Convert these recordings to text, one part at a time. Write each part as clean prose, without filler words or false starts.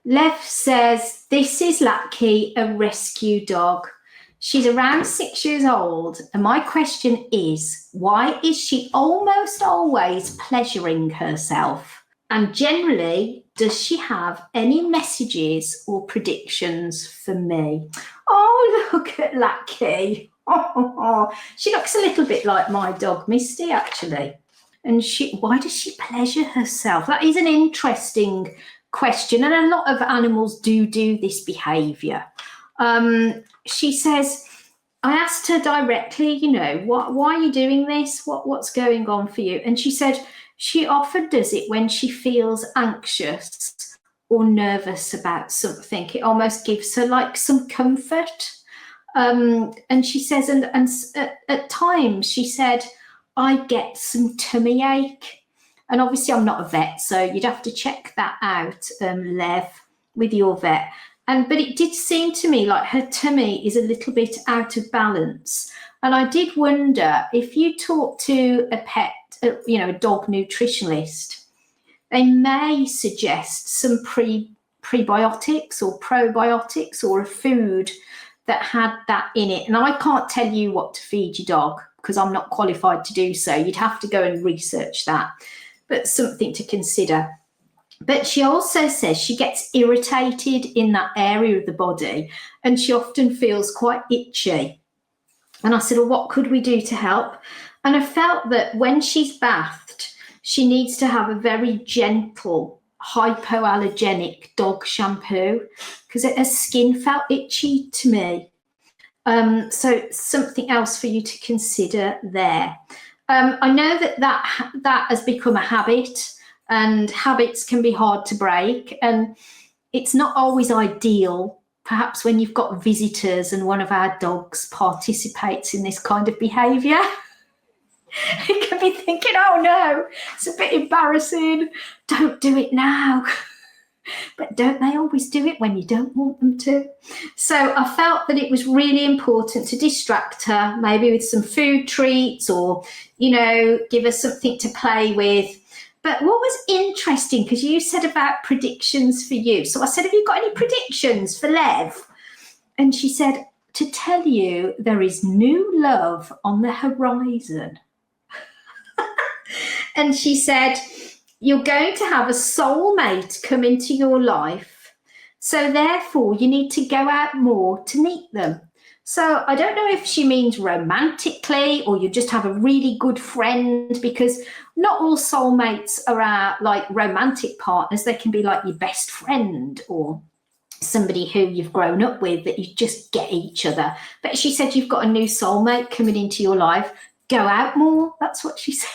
Lev says, this is Lucky, a rescue dog. She's around 6 years old, and my question is, why is she almost always pleasuring herself? And generally, does she have any messages or predictions for me? Oh, look at Lucky. Oh, she looks a little bit like my dog, Misty, actually. And why does she pleasure herself? That is an interesting question, and a lot of animals do this behaviour. She says, I asked her directly, you know, why are you doing this? What's going on for you? And she said she often does it when she feels anxious or nervous about something. It almost gives her like some comfort. And she says, and at times she said, I get some tummy ache. And obviously I'm not a vet, so you'd have to check that out, Lev, with your vet. But it did seem to me like her tummy is a little bit out of balance. And I did wonder if you talk to a pet, a dog nutritionist, they may suggest some prebiotics or probiotics or a food that had that in it. And I can't tell you what to feed your dog because I'm not qualified to do so. You'd have to go and research that. But something to consider. But she also says she gets irritated in that area of the body and she often feels quite itchy. And I said, well, what could we do to help? And I felt that when she's bathed, she needs to have a very gentle, hypoallergenic dog shampoo because her skin felt itchy to me. So something else for you to consider there. I know that has become a habit, and habits can be hard to break, and it's not always ideal, perhaps when you've got visitors and one of our dogs participates in this kind of behaviour. It can be thinking, oh no, it's a bit embarrassing, don't do it now. But don't they always do it when you don't want them to? So I felt that it was really important to distract her, maybe with some food treats or, give her something to play with. But what was interesting, because you said about predictions for you. So I said, have you got any predictions for Lev? And she said, to tell you, there is new love on the horizon. And she said, you're going to have a soulmate come into your life. So therefore, you need to go out more to meet them. So I don't know if she means romantically or you just have a really good friend, because not all soulmates are like romantic partners. They can be like your best friend or somebody who you've grown up with that you just get each other. But she said you've got a new soulmate coming into your life. Go out more. That's what she said.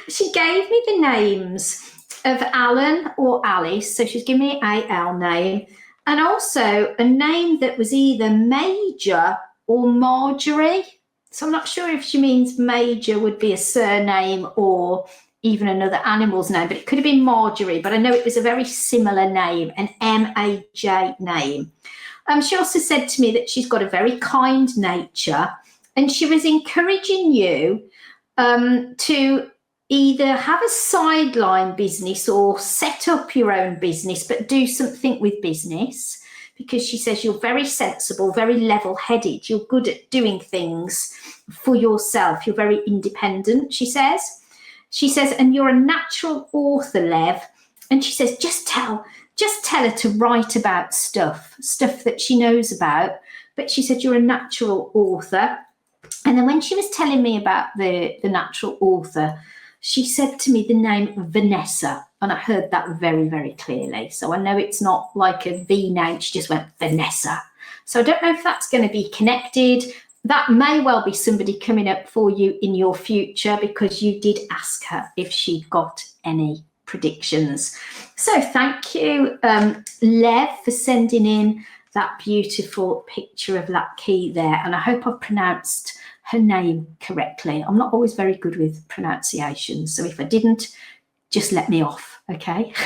She gave me the names of Alan or Alice. So she's given me an AL name. And also a name that was either Major or Marjorie. So I'm not sure if she means Major would be a surname or even another animal's name, but it could have been Marjorie. But I know it was a very similar name, an M-A-J name. She also said to me that she's got a very kind nature, and she was encouraging you to either have a sideline business or set up your own business, but do something with business, because she says you're very sensible, very level-headed. You're good at doing things for yourself. You're very independent, she says. She says, and you're a natural author, Lev. And she says, just tell her to write about stuff that she knows about. But she said, you're a natural author. And then when she was telling me about the natural author, she said to me the name Vanessa, and I heard that very, very clearly. So I know it's not like a V name, she just went Vanessa. So I don't know if that's going to be connected. That may well be somebody coming up for you in your future, because you did ask her if she got any predictions. So thank you, Lev, for sending in that beautiful picture of Lucky there. And I hope I've pronounced her name correctly. I'm not always very good with pronunciation, so if I didn't, just let me off, okay?